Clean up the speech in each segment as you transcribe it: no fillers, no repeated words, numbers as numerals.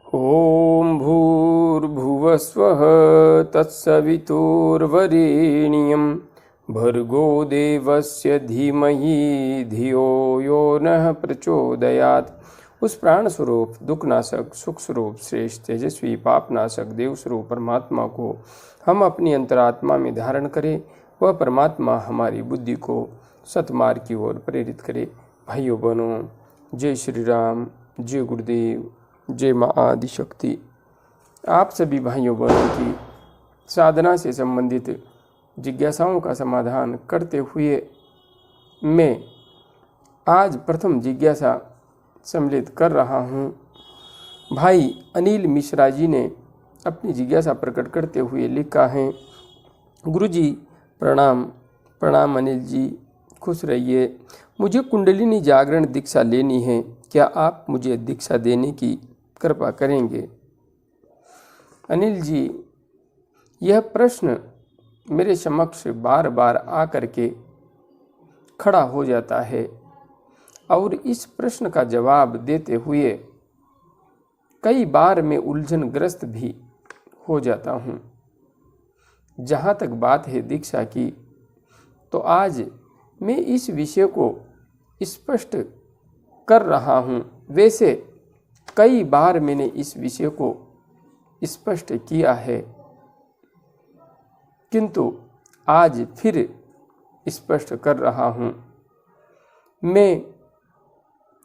ॐ भूर्भुवस्वः तत्सवितुर्वरेण्यं भर्गो देवस्य धीमहि धियो यो नः प्रचोदयात्। उस प्राण स्वरूप दुखनाशक सुख स्वरूप श्रेष्ठ तेजस्वी पापनाशक देव स्वरूप परमात्मा को हम अपनी अंतरात्मा में धारण करें। वह परमात्मा हमारी बुद्धि को सतमार्ग की ओर प्रेरित करे। भाइयों बहनों, जय श्री राम, जय गुरुदेव, जय माँ आदिशक्ति। आप सभी भाइयों बहनों की साधना से संबंधित जिज्ञासाओं का समाधान करते हुए मैं आज प्रथम जिज्ञासा सम्मिलित कर रहा हूँ। भाई अनिल मिश्रा जी ने अपनी जिज्ञासा प्रकट करते हुए लिखा है, गुरुजी प्रणाम। प्रणाम अनिल जी, खुश रहिए। मुझे कुंडलिनी जागरण दीक्षा लेनी है, क्या आप मुझे दीक्षा देने की कृपा करेंगे? अनिल जी, यह प्रश्न मेरे समक्ष बार बार आकर के खड़ा हो जाता है और इस प्रश्न का जवाब देते हुए कई बार मैं उलझनग्रस्त भी हो जाता हूँ। जहाँ तक बात है दीक्षा की, तो आज मैं इस विषय को स्पष्ट कर रहा हूँ। वैसे कई बार मैंने इस विषय को स्पष्ट किया है, किंतु आज फिर स्पष्ट कर रहा हूँ। मैं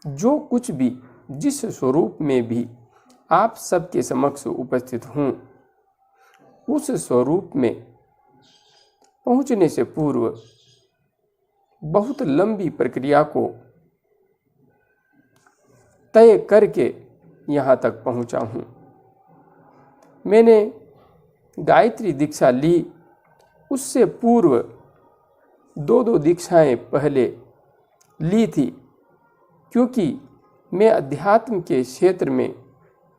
जो कुछ भी जिस स्वरूप में भी आप सबके समक्ष उपस्थित हूँ, उस स्वरूप में पहुँचने से पूर्व बहुत लंबी प्रक्रिया को तय करके यहाँ तक पहुँचा हूँ। मैंने गायत्री दीक्षा ली, उससे पूर्व दो दीक्षाएं पहले ली थी, क्योंकि मैं अध्यात्म के क्षेत्र में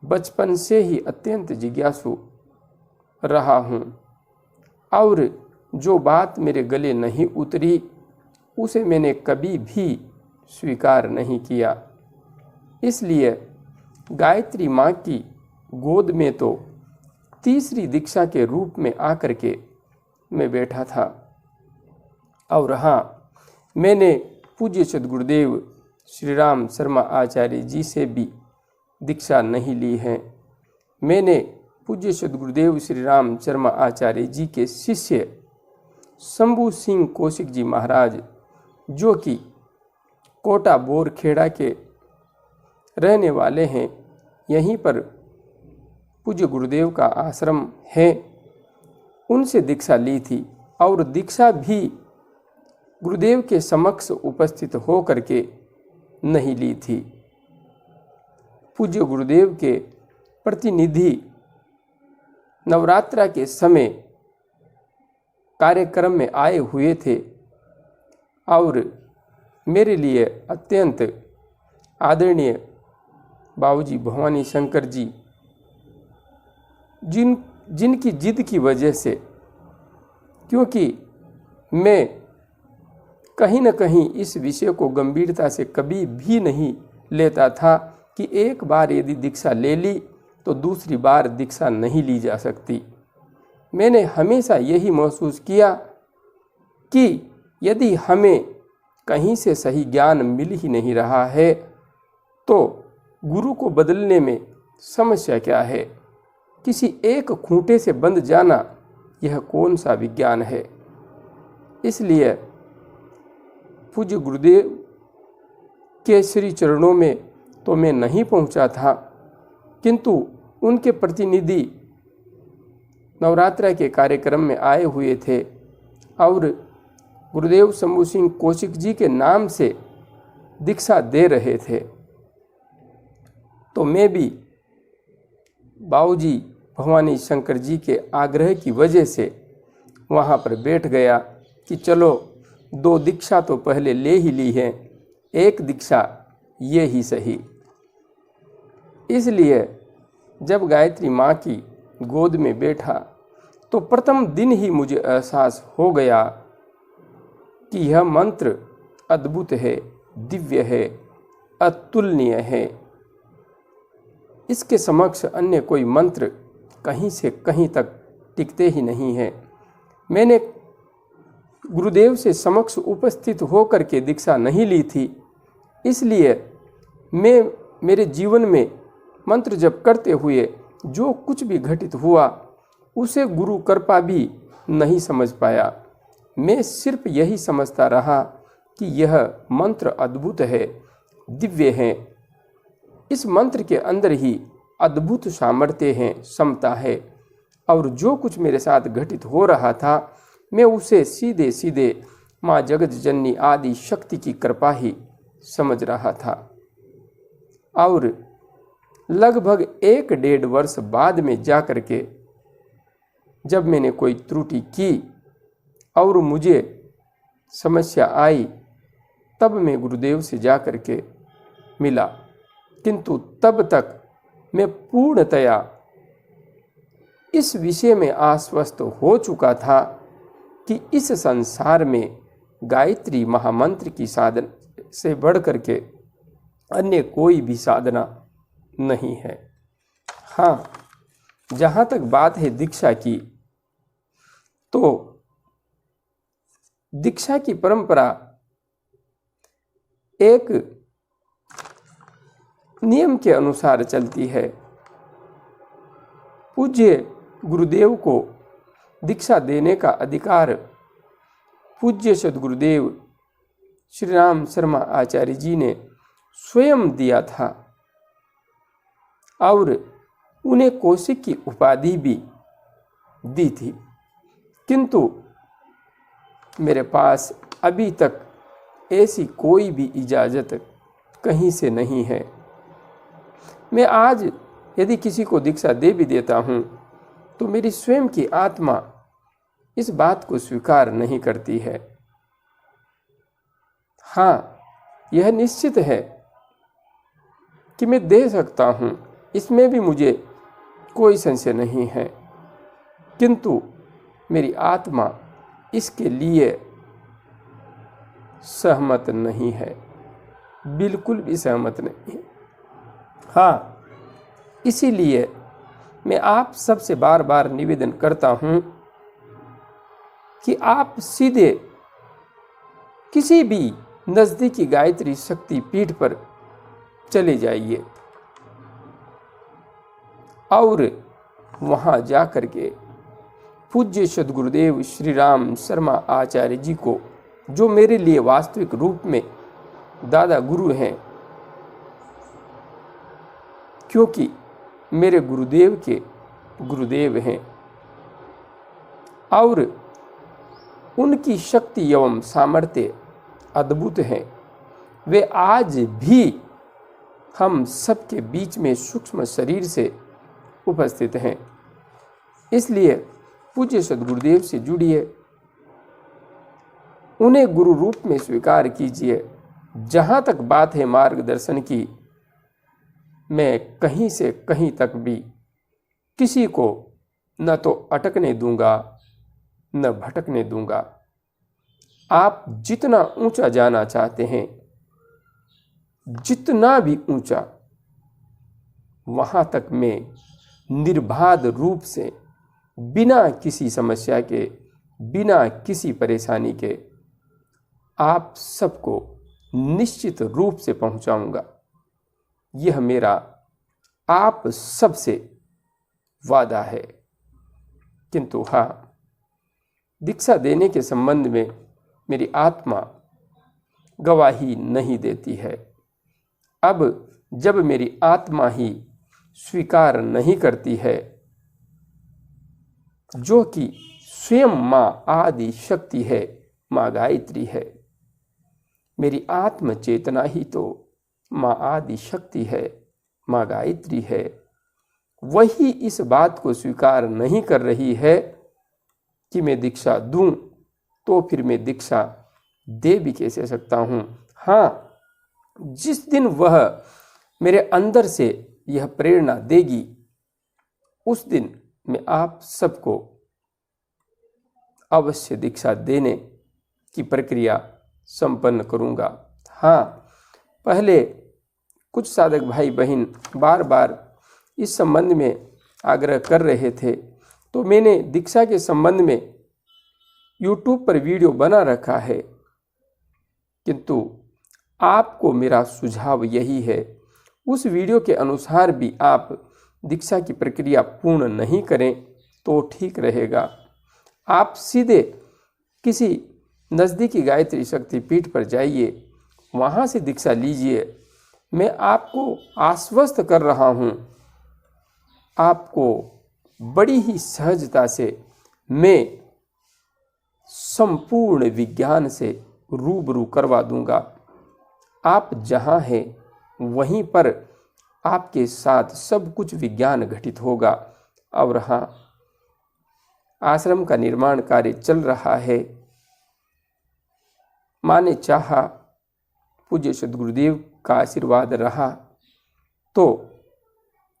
बचपन से ही अत्यंत जिज्ञासु रहा हूँ और जो बात मेरे गले नहीं उतरी उसे मैंने कभी भी स्वीकार नहीं किया। इसलिए गायत्री माँ की गोद में तो तीसरी दीक्षा के रूप में आकर के मैं बैठा था। और हाँ, मैंने पूज्य सद्गुरुदेव श्री राम शर्मा आचार्य जी से भी दीक्षा नहीं ली है। मैंने पूज्य सद्गुरुदेव श्री राम शर्मा आचार्य जी के शिष्य शंभू सिंह कौशिक जी महाराज, जो कि कोटा बोरखेड़ा के रहने वाले हैं, यहीं पर पूज्य गुरुदेव का आश्रम है, उनसे दीक्षा ली थी। और दीक्षा भी गुरुदेव के समक्ष उपस्थित हो करके नहीं ली थी। पूज्य गुरुदेव के प्रतिनिधि नवरात्रा के समय कार्यक्रम में आए हुए थे और मेरे लिए अत्यंत आदरणीय बाबूजी भवानी शंकर जी, जिनकी जिद की वजह से, क्योंकि मैं कहीं न कहीं इस विषय को गंभीरता से कभी भी नहीं लेता था कि एक बार यदि दीक्षा ले ली तो दूसरी बार दीक्षा नहीं ली जा सकती। मैंने हमेशा यही महसूस किया कि यदि हमें कहीं से सही ज्ञान मिल ही नहीं रहा है तो गुरु को बदलने में समस्या क्या है। किसी एक खूंटे से बंध जाना यह कौन सा विज्ञान है। इसलिए पूज्य गुरुदेव के श्री चरणों में तो मैं नहीं पहुंचा था, किंतु उनके प्रतिनिधि नवरात्रा के कार्यक्रम में आए हुए थे और गुरुदेव शंभू सिंह कौशिक जी के नाम से दीक्षा दे रहे थे। तो मैं भी बाबूजी भवानी शंकर जी के आग्रह की वजह से वहाँ पर बैठ गया कि चलो 2 दीक्षा तो पहले ले ही ली है, एक दीक्षा ये ही सही। इसलिए जब गायत्री माँ की गोद में बैठा तो प्रथम दिन ही मुझे एहसास हो गया कि यह मंत्र अद्भुत है, दिव्य है, अतुलनीय है। इसके समक्ष अन्य कोई मंत्र कहीं से कहीं तक टिकते ही नहीं है। मैंने गुरुदेव से समक्ष उपस्थित होकर के दीक्षा नहीं ली थी, इसलिए मैं मेरे जीवन में मंत्र जप करते हुए जो कुछ भी घटित हुआ उसे गुरु कृपा भी नहीं समझ पाया। मैं सिर्फ यही समझता रहा कि यह मंत्र अद्भुत है, दिव्य है। इस मंत्र के अंदर ही अद्भुत सामर्थ्य है, समता है, और जो कुछ मेरे साथ घटित हो रहा था मैं उसे सीधे सीधे माँ जगत जननी आदि शक्ति की कृपा ही समझ रहा था। और लगभग 1-1.5 वर्ष बाद में जा कर के जब मैंने कोई त्रुटि की और मुझे समस्या आई, तब मैं गुरुदेव से जा कर के मिला, किंतु तब तक मैं पूर्णतया इस विषय में आश्वस्त हो चुका था कि इस संसार में गायत्री महामंत्र की साधना से बढ़ कर के अन्य कोई भी साधना नहीं है। हाँ, जहाँ तक बात है दीक्षा की, तो दीक्षा की परंपरा एक नियम के अनुसार चलती है। पूज्य गुरुदेव को दीक्षा देने का अधिकार पूज्य सद्गुरुदेव श्री राम शर्मा आचार्य जी ने स्वयं दिया था और उन्हें कौशिक की उपाधि भी दी थी, किंतु मेरे पास अभी तक ऐसी कोई भी इजाज़त कहीं से नहीं है। मैं आज यदि किसी को दीक्षा दे भी देता हूँ तो मेरी स्वयं की आत्मा इस बात को स्वीकार नहीं करती है। हाँ, यह निश्चित है कि मैं दे सकता हूँ, इसमें भी मुझे कोई संशय नहीं है, किंतु मेरी आत्मा इसके लिए सहमत नहीं है, बिल्कुल भी सहमत नहीं है। हाँ, इसीलिए मैं आप सबसे बार बार निवेदन करता हूँ कि आप सीधे किसी भी नज़दीकी गायत्री शक्ति पीठ पर चले जाइए और वहाँ जा कर के पूज्य सद्गुरुदेव श्री राम शर्मा आचार्य जी को, जो मेरे लिए वास्तविक रूप में दादा गुरु हैं, क्योंकि मेरे गुरुदेव के गुरुदेव हैं और उनकी शक्ति एवं सामर्थ्य अद्भुत है। वे आज भी हम सबके बीच में सूक्ष्म शरीर से उपस्थित हैं। इसलिए पूज्य सद्गुरुदेव से जुड़िए, उन्हें गुरु रूप में स्वीकार कीजिए। जहाँ तक बात है मार्गदर्शन की, मैं कहीं से कहीं तक भी किसी को न तो अटकने दूंगा न भटकने दूंगा। आप जितना ऊंचा जाना चाहते हैं, जितना भी ऊंचा, वहां तक मैं निर्बाध रूप से, बिना किसी समस्या के, बिना किसी परेशानी के आप सबको निश्चित रूप से पहुंचाऊंगा। यह मेरा आप सबसे वादा है। किंतु हाँ, दीक्षा देने के संबंध में मेरी आत्मा गवाही नहीं देती है। अब जब मेरी आत्मा ही स्वीकार नहीं करती है, जो कि स्वयं माँ आदि शक्ति है, माँ गायत्री है, मेरी आत्म चेतना ही तो माँ आदि शक्ति है, माँ गायत्री है, वही इस बात को स्वीकार नहीं कर रही है कि मैं दीक्षा दूं, तो फिर मैं दीक्षा दे भी कैसे सकता हूँ। हाँ, जिस दिन वह मेरे अंदर से यह प्रेरणा देगी, उस दिन मैं आप सबको अवश्य दीक्षा देने की प्रक्रिया संपन्न करूँगा। हाँ, पहले कुछ साधक भाई बहन बार बार इस संबंध में आग्रह कर रहे थे, तो मैंने दीक्षा के संबंध में YouTube पर वीडियो बना रखा है। किंतु आपको मेरा सुझाव यही है, उस वीडियो के अनुसार भी आप दीक्षा की प्रक्रिया पूर्ण नहीं करें तो ठीक रहेगा। आप सीधे किसी नज़दीकी गायत्री शक्ति पीठ पर जाइए, वहाँ से दीक्षा लीजिए। मैं आपको आश्वस्त कर रहा हूँ, आपको बड़ी ही सहजता से मैं संपूर्ण विज्ञान से रूबरू करवा दूंगा। आप जहाँ हैं वहीं पर आपके साथ सब कुछ विज्ञान घटित होगा। और हाँ, आश्रम का निर्माण कार्य चल रहा है। माँ ने चाहा, पूज्य सद्गुरुदेव का आशीर्वाद रहा तो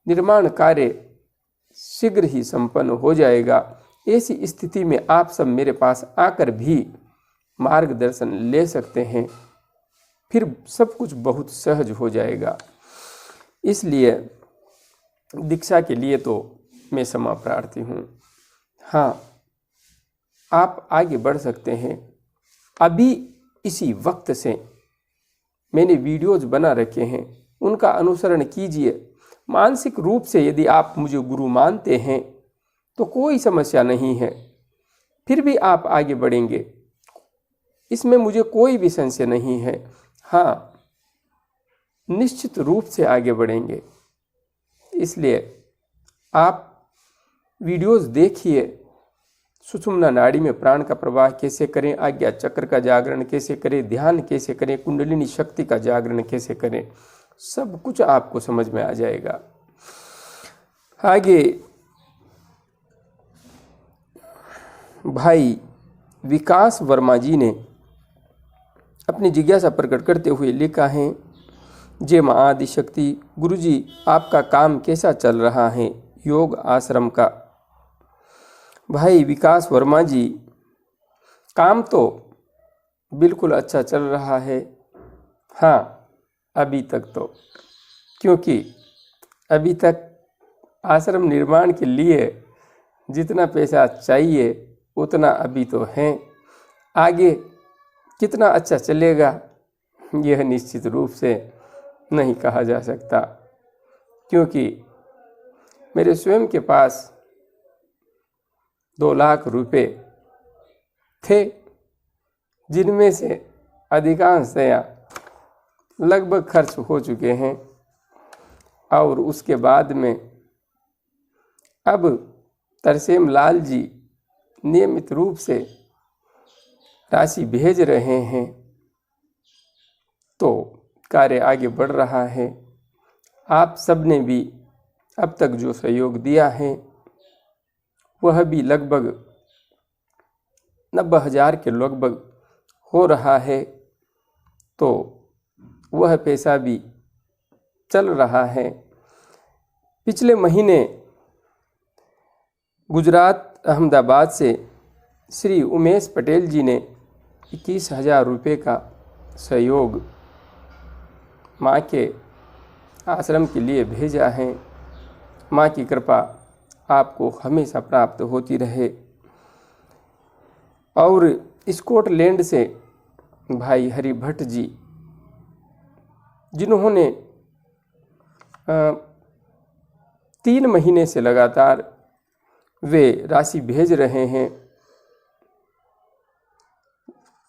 निर्माण कार्य शीघ्र ही संपन्न हो जाएगा। ऐसी स्थिति में आप सब मेरे पास आकर भी मार्गदर्शन ले सकते हैं, फिर सब कुछ बहुत सहज हो जाएगा। इसलिए दीक्षा के लिए तो मैं क्षमा प्रार्थी हूँ। हाँ, आप आगे बढ़ सकते हैं। अभी इसी वक्त से मैंने वीडियोज बना रखे हैं, उनका अनुसरण कीजिए। मानसिक रूप से यदि आप मुझे गुरु मानते हैं तो कोई समस्या नहीं है, फिर भी आप आगे बढ़ेंगे, इसमें मुझे कोई भी संशय नहीं है। हाँ, निश्चित रूप से आगे बढ़ेंगे। इसलिए आप वीडियोस देखिए, सुषुम्ना नाड़ी में प्राण का प्रवाह कैसे करें, आज्ञा चक्र का जागरण कैसे करें, ध्यान कैसे करें, कुंडलिनी शक्ति का जागरण कैसे करें, सब कुछ आपको समझ में आ जाएगा। आगे भाई विकास वर्मा जी ने अपनी जिज्ञासा प्रकट करते हुए लिखा है, जय माँ आदिशक्ति, गुरुजी आपका काम कैसा चल रहा है योग आश्रम का। भाई विकास वर्मा जी, काम तो बिल्कुल अच्छा चल रहा है। हाँ, अभी तक तो, क्योंकि अभी तक आश्रम निर्माण के लिए जितना पैसा चाहिए उतना अभी तो है। आगे कितना अच्छा चलेगा यह निश्चित रूप से नहीं कहा जा सकता, क्योंकि मेरे स्वयं के पास 2 लाख रुपए थे, जिनमें से अधिकांशतया लगभग खर्च हो चुके हैं। और उसके बाद में अब तरसेम लाल जी नियमित रूप से राशि भेज रहे हैं, तो कार्य आगे बढ़ रहा है। आप सब ने भी अब तक जो सहयोग दिया है वह भी लगभग 90,000 के लगभग हो रहा है, तो वह पैसा भी चल रहा है। पिछले महीने गुजरात अहमदाबाद से श्री उमेश पटेल जी ने 21,000 रुपये का सहयोग माँ के आश्रम के लिए भेजा है। माँ की कृपा आपको हमेशा प्राप्त होती रहे। और स्कॉटलैंड से भाई हरि भट्ट जी, जिन्होंने 3 महीने से लगातार वे राशि भेज रहे हैं,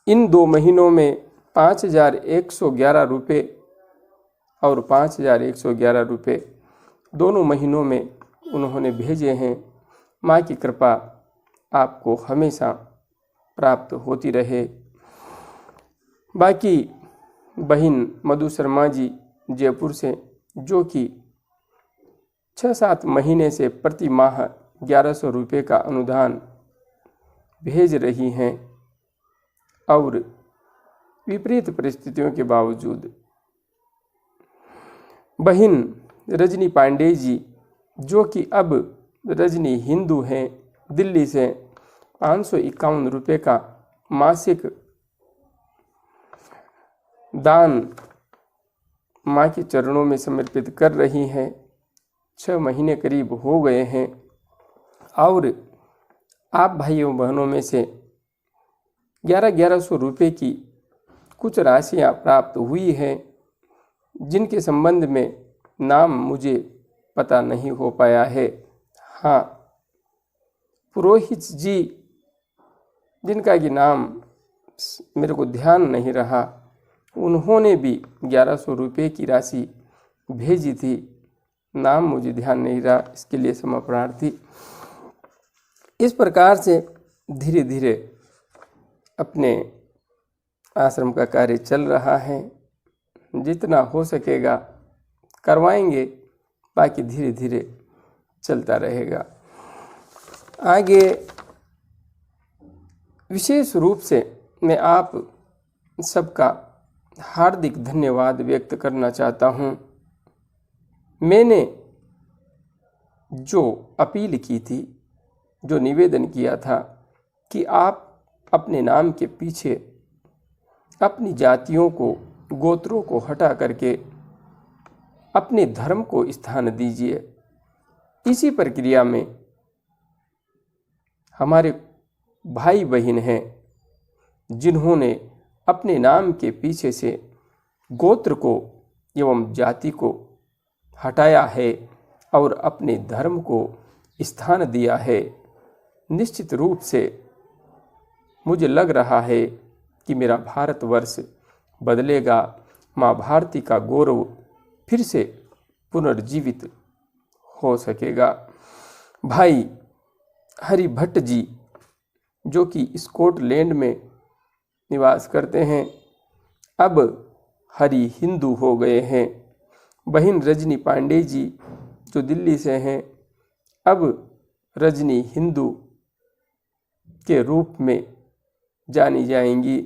इन 2 महीनों में 5,111 रुपये और 5,111 रुपये दोनों महीनों में उन्होंने भेजे हैं। माँ की कृपा आपको हमेशा प्राप्त होती रहे। बाकी बहन मधु शर्मा जी जयपुर से, जो कि 6-7 महीने से प्रति माह 1100 रुपये का अनुदान भेज रही हैं, और विपरीत परिस्थितियों के बावजूद बहन रजनी पांडे जी, जो कि अब रजनी हिंदू हैं, दिल्ली से 551 रुपये का मासिक दान माँ के चरणों में समर्पित कर रही हैं। 6 महीने करीब हो गए हैं और आप भाइयों बहनों में से 1100 रुपये की कुछ राशियां प्राप्त हुई हैं, जिनके संबंध में नाम मुझे पता नहीं हो पाया है। हाँ, पुरोहित जी, जिनका कि नाम मेरे को ध्यान नहीं रहा, उन्होंने भी 1100 रुपये की राशि भेजी थी। नाम मुझे ध्यान नहीं रहा, इसके लिए क्षमा प्रार्थी। इस प्रकार से धीरे धीरे अपने आश्रम का कार्य चल रहा है। जितना हो सकेगा करवाएंगे, बाकी धीरे धीरे चलता रहेगा। आगे विशेष रूप से मैं आप सबका हार्दिक धन्यवाद व्यक्त करना चाहता हूँ। मैंने जो अपील की थी, जो निवेदन किया था कि आप अपने नाम के पीछे अपनी जातियों को, गोत्रों को हटा करके अपने धर्म को स्थान दीजिए। इसी प्रक्रिया में हमारे भाई बहन हैं जिन्होंने अपने नाम के पीछे से गोत्र को एवं जाति को हटाया है और अपने धर्म को स्थान दिया है। निश्चित रूप से मुझे लग रहा है कि मेरा भारतवर्ष बदलेगा, माँ भारती का गौरव फिर से पुनर्जीवित हो सकेगा। भाई हरि भट्ट जी, जो कि स्कॉटलैंड में निवास करते हैं, अब हरि हिंदू हो गए हैं। बहन रजनी पांडे जी, जो दिल्ली से हैं, अब रजनी हिंदू के रूप में जानी जाएंगी।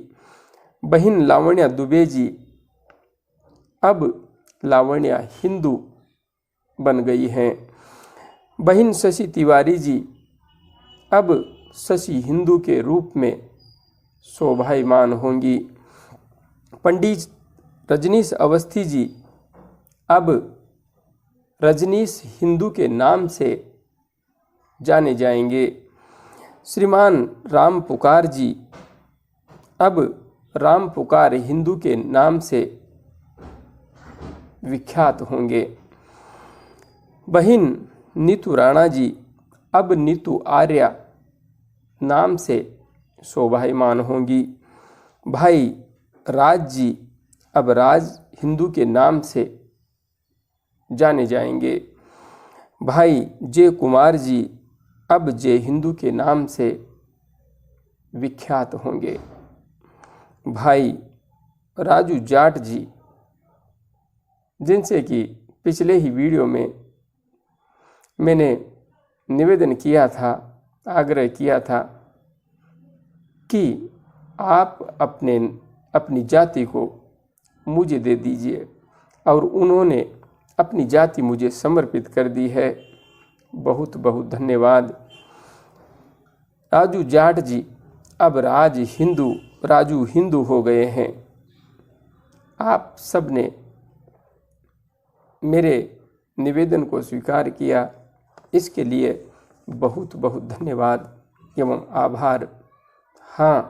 बहन लावण्या दुबे जी अब लावण्या हिंदू बन गई हैं। बहन शशि तिवारी जी अब शशि हिंदू के रूप में शोभायमान होंगी। पंडित रजनीश अवस्थी जी अब रजनीश हिंदू के नाम से जाने जाएंगे। श्रीमान राम पुकार जी अब राम पुकार हिंदू के नाम से विख्यात होंगे। बहन नीतू राणा जी अब नीतू आर्या नाम से शोभायमान होंगी। भाई राज जी अब राज हिंदू के नाम से जाने जाएंगे। भाई जय कुमार जी अब जय हिंदू के नाम से विख्यात होंगे। भाई राजू जाट जी, जिनसे कि पिछले ही वीडियो में मैंने निवेदन किया था, आग्रह किया था कि आप अपनी जाति को मुझे दे दीजिए, और उन्होंने अपनी जाति मुझे समर्पित कर दी है। बहुत बहुत धन्यवाद। राजू जाट जी अब राजू हिंदू हो गए हैं। आप सब ने मेरे निवेदन को स्वीकार किया, इसके लिए बहुत बहुत धन्यवाद एवं आभार। हाँ,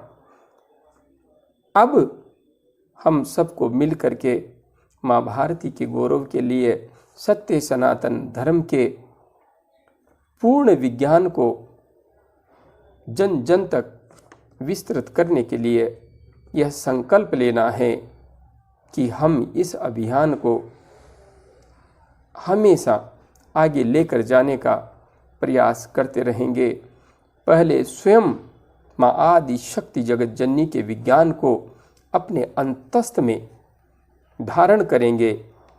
अब हम सबको मिल करके माँ भारती के गौरव के लिए, सत्य सनातन धर्म के पूर्ण विज्ञान को जन जन तक विस्तृत करने के लिए यह संकल्प लेना है कि हम इस अभियान को हमेशा आगे लेकर जाने का प्रयास करते रहेंगे। पहले स्वयं माँ आदि शक्ति जगत जननी के विज्ञान को अपने अंतस्थ में धारण करेंगे,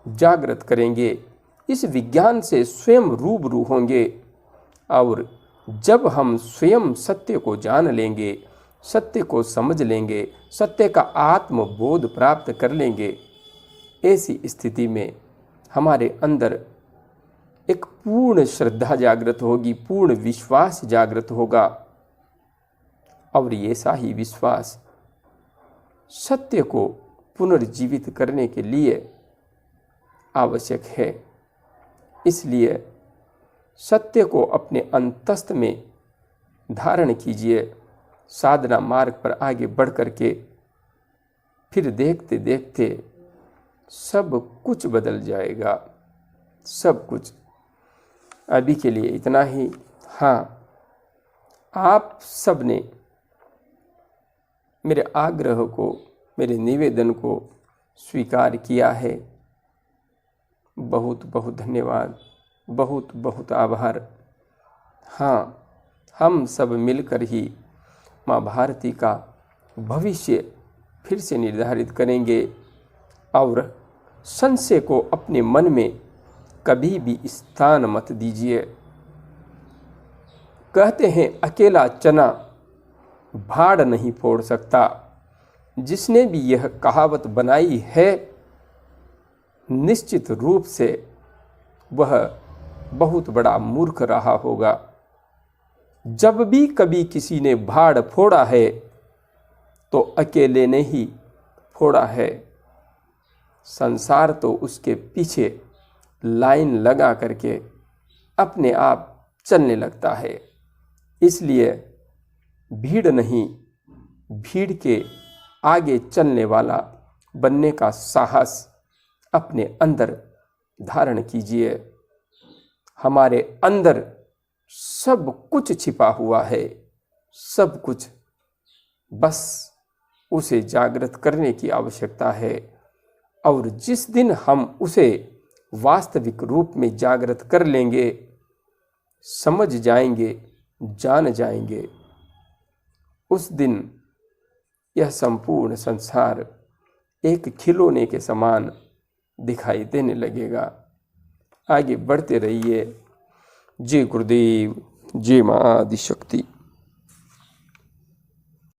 जागृत करेंगे। इस विज्ञान से स्वयं रूबरू होंगे, और जब हम स्वयं सत्य को जान लेंगे, सत्य को समझ लेंगे, सत्य का आत्मबोध प्राप्त कर लेंगे, ऐसी स्थिति में हमारे अंदर एक पूर्ण श्रद्धा जागृत होगी, पूर्ण विश्वास जागृत होगा, और ये ऐसा ही विश्वास सत्य को पुनर्जीवित करने के लिए आवश्यक है। इसलिए सत्य को अपने अंतस्थ में धारण कीजिए। साधना मार्ग पर आगे बढ़ करके फिर देखते देखते सब कुछ बदल जाएगा, सब कुछ। अभी के लिए इतना ही। हाँ, आप सब ने मेरे आग्रह को, मेरे निवेदन को स्वीकार किया है। बहुत बहुत धन्यवाद, बहुत बहुत आभार। हाँ, हम सब मिलकर ही माँ भारती का भविष्य फिर से निर्धारित करेंगे और संशय को अपने मन में कभी भी स्थान मत दीजिए। कहते हैं अकेला चना भाड़ नहीं फोड़ सकता। जिसने भी यह कहावत बनाई है निश्चित रूप से वह बहुत बड़ा मूर्ख रहा होगा। जब भी कभी किसी ने भाड़ फोड़ा है तो अकेले ने ही फोड़ा है। संसार तो उसके पीछे लाइन लगा करके अपने आप चलने लगता है। इसलिए भीड़ नहीं, भीड़ के आगे चलने वाला बनने का साहस अपने अंदर धारण कीजिए। हमारे अंदर सब कुछ छिपा हुआ है, सब कुछ, बस उसे जागृत करने की आवश्यकता है। और जिस दिन हम उसे वास्तविक रूप में जागृत कर लेंगे, समझ जाएंगे, जान जाएंगे, उस दिन यह संपूर्ण संसार एक खिलौने के समान दिखाई देने लगेगा। आगे बढ़ते रहिए। जय गुरुदेव, जय माँ आदिशक्ति।